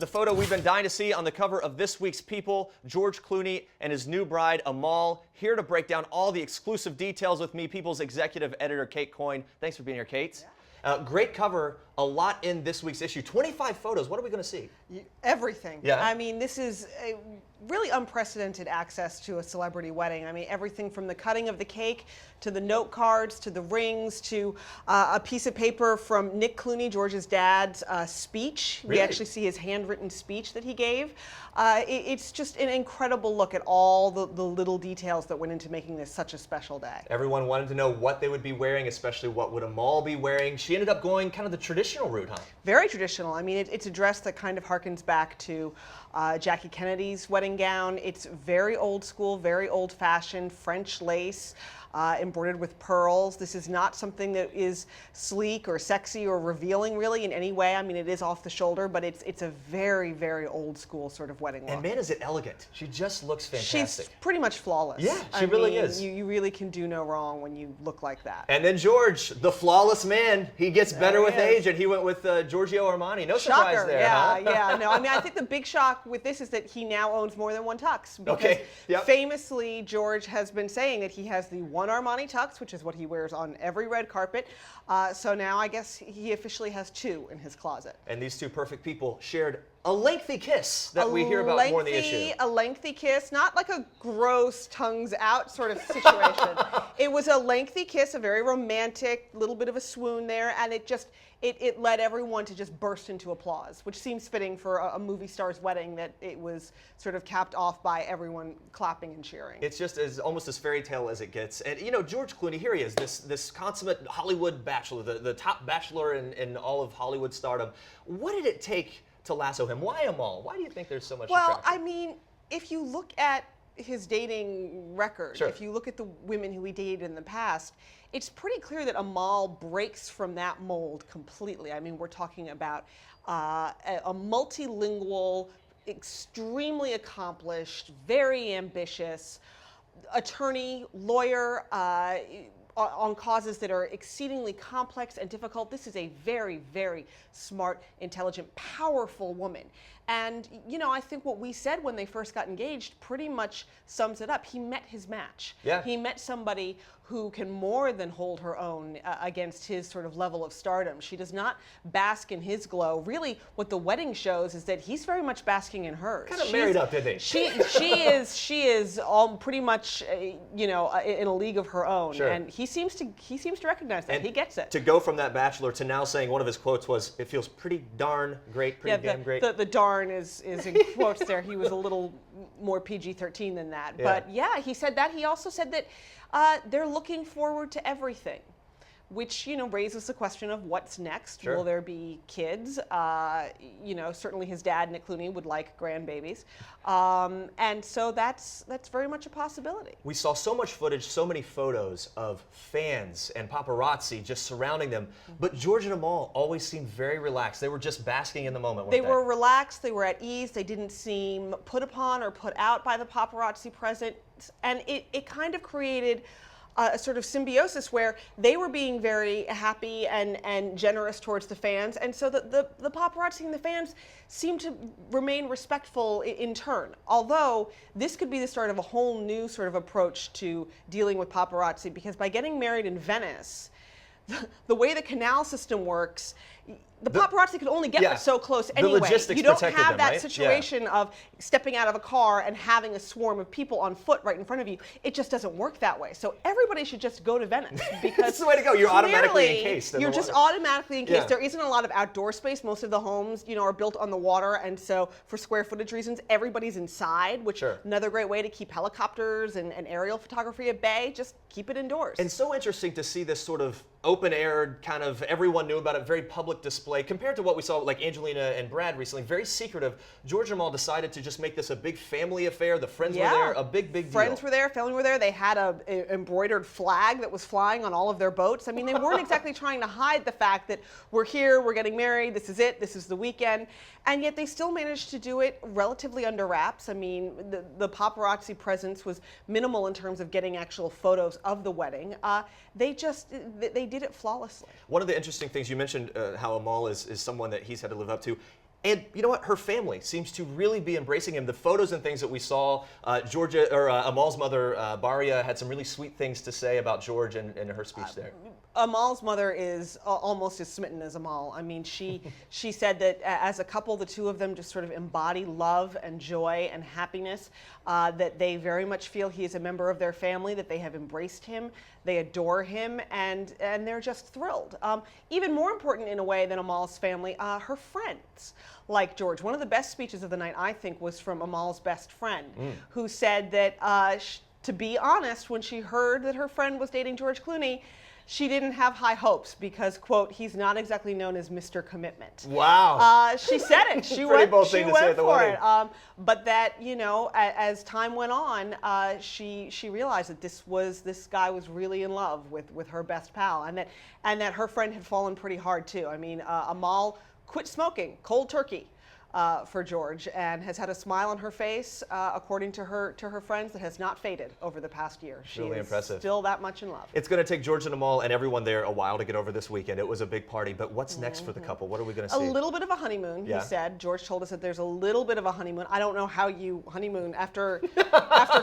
The photo we've been dying to see on the cover of this week's People, George Clooney and his new bride, Amal, here to break down all the exclusive details with me, People's executive editor, Kate Coyne. Thanks for being here, Kate. Yeah. Great cover, a lot in this week's issue. 25 photos. What are we going to see? Everything. Yeah. I mean, this is a really unprecedented access to a celebrity wedding. I mean, everything from the cutting of the cake to the note cards to the rings to a piece of paper from Nick Clooney, George's dad's speech. Really? We actually see his handwritten speech that he gave. It's just an incredible look at all the little details that went into making this such a special day. Everyone wanted to know what they would be wearing, especially what would Amal be wearing. She ended up going kind of the traditional route, huh? Very traditional. I mean, it's a dress that kind of harkens back to Jackie Kennedy's wedding gown. It's very old school, very old fashioned, French lace. Embroidered with pearls. This is not something that is sleek or sexy or revealing really in any way. I mean, it is off the shoulder, but it's a very, very old school sort of wedding look. And man, is it elegant. She just looks fantastic. She's pretty much flawless. Yeah, she really is. You really can do no wrong when you look like that. And then George, the flawless man, he gets better with age, and he went with Giorgio Armani. No surprise Shocker. there, Yeah, huh? yeah. No, I mean, I think the big shock with this is that he now owns more than one tux. Because Okay, yep. famously, George has been saying that he has the one Armani tux, which is what he wears on every red carpet. So now I guess he officially has two in his closet. And these two perfect people shared a lengthy kiss that we hear about more in the issue. A lengthy kiss, not like a gross tongues out sort of situation. It was a lengthy kiss, a very romantic, little bit of a swoon there, and it led everyone to just burst into applause, which seems fitting for a movie star's wedding, that it was sort of capped off by everyone clapping and cheering. It's just almost as fairy tale as it gets. And you know, George Clooney, here he is, this consummate Hollywood bachelor, the top bachelor in all of Hollywood stardom. What did it take to lasso him? Why Amal? Why do you think there's so much Well, attraction? I mean, if you look at his dating record, Sure. if you look at the women who he dated in the past, it's pretty clear that Amal breaks from that mold completely. I mean, we're talking about a multilingual, extremely accomplished, very ambitious attorney, lawyer, on causes that are exceedingly complex and difficult. This is a very, very smart, intelligent, powerful woman. And, you know, I think what we said when they first got engaged pretty much sums it up. He met his match. Yeah. He met somebody who can more than hold her own against his sort of level of stardom. She does not bask in his glow. Really, what the wedding shows is that he's very much basking in hers. Kind of married up, didn't he? She is all pretty much, you know, in a league of her own. Sure. And he seems to recognize that. And he gets it. To go from that bachelor to now saying, one of his quotes was, "It feels pretty darn great, pretty damn great." The darn is in quotes there. He was a little more PG-13 than that. Yeah. But yeah, he said that. He also said that they're looking forward to everything, which, you know, raises the question of what's next. Sure. Will there be kids? You know, certainly his dad, Nick Clooney, would like grandbabies. And so that's very much a possibility. We saw so much footage, so many photos of fans and paparazzi just surrounding them. But George and Amal always seemed very relaxed. They were just basking in the moment, weren't They were relaxed, they were at ease, they didn't seem put upon or put out by the paparazzi present. And it kind of created a sort of symbiosis where they were being very happy and generous towards the fans, and so the paparazzi and the fans seemed to remain respectful in turn. Although this could be the start of a whole new sort of approach to dealing with paparazzi, because by getting married in Venice, the way the canal system works, the paparazzi could only get so close anyway. logistics you don't protected have them, that right? situation of stepping out of a car and having a swarm of people on foot right in front of you. It just doesn't work that way. So everybody should just go to Venice, because That's the way to go. You're automatically clearly encased in the You're just water. automatically encased. Yeah. There isn't a lot of outdoor space. Most of the homes, you know, are built on the water, and so for square footage reasons, everybody's inside, which Sure. another great way to keep helicopters and aerial photography at bay. Just keep it indoors. And so interesting to see this sort of open-air, kind of everyone knew about it, very public display, compared to what we saw like Angelina and Brad recently, very secretive. George and Amal decided to just make this a big family affair. The friends were there, a big deal. Friends were there, family were there. They had a embroidered flag that was flying on all of their boats. I mean, they weren't exactly trying to hide the fact that we're here, we're getting married, this is it, this is the weekend. And yet they still managed to do it relatively under wraps. I mean, the paparazzi presence was minimal in terms of getting actual photos of the wedding. They did it flawlessly. One of the interesting things you mentioned, how Amal is someone that he's had to live up to. And you know what? Her family seems to really be embracing him. The photos and things that we saw, Amal's mother, Baria, had some really sweet things to say about George in her speech there. Amal's mother is almost as smitten as Amal. I mean, she said that as a couple, the two of them just sort of embody love and joy and happiness, that they very much feel he is a member of their family, that they have embraced him, they adore him, and they're just thrilled. Even more important in a way than Amal's family, her friends like George. One of the best speeches of the night, I think, was from Amal's best friend, who said that, to be honest, when she heard that her friend was dating George Clooney, she didn't have high hopes because, quote, he's not exactly known as Mr. Commitment. Wow. She said it. She Pretty went, bold she thing to went say at the for wedding. it. But that, you know, as time went on, she realized that this guy was really in love with her best pal, and that her friend had fallen pretty hard too. I mean, Amal quit smoking cold turkey for George, and has had a smile on her face, according to her friends, that has not faded over the past year. She Really is impressive. still that much in love. It's going to take George and Amal and everyone there a while to get over this weekend. It was a big party, but what's next for the couple? What are we going to A see? little bit of a honeymoon, Yeah. he said. George told us that there's a little bit of a honeymoon. I don't know how you honeymoon after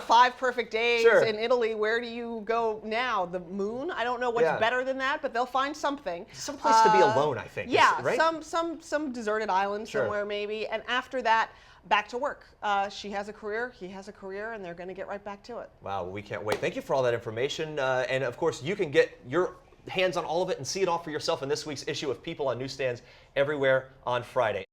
5 perfect days Sure. in Italy. Where do you go now? The moon? I don't know what's Yeah. better than that, but they'll find something. Some place to be alone, I think. Yeah, right? some deserted island Sure. somewhere maybe. And after that, back to work. She has a career, he has a career, and they're going to get right back to it. Wow, well, we can't wait. Thank you for all that information. And of course, you can get your hands on all of it and see it all for yourself in this week's issue of People on newsstands everywhere on Friday.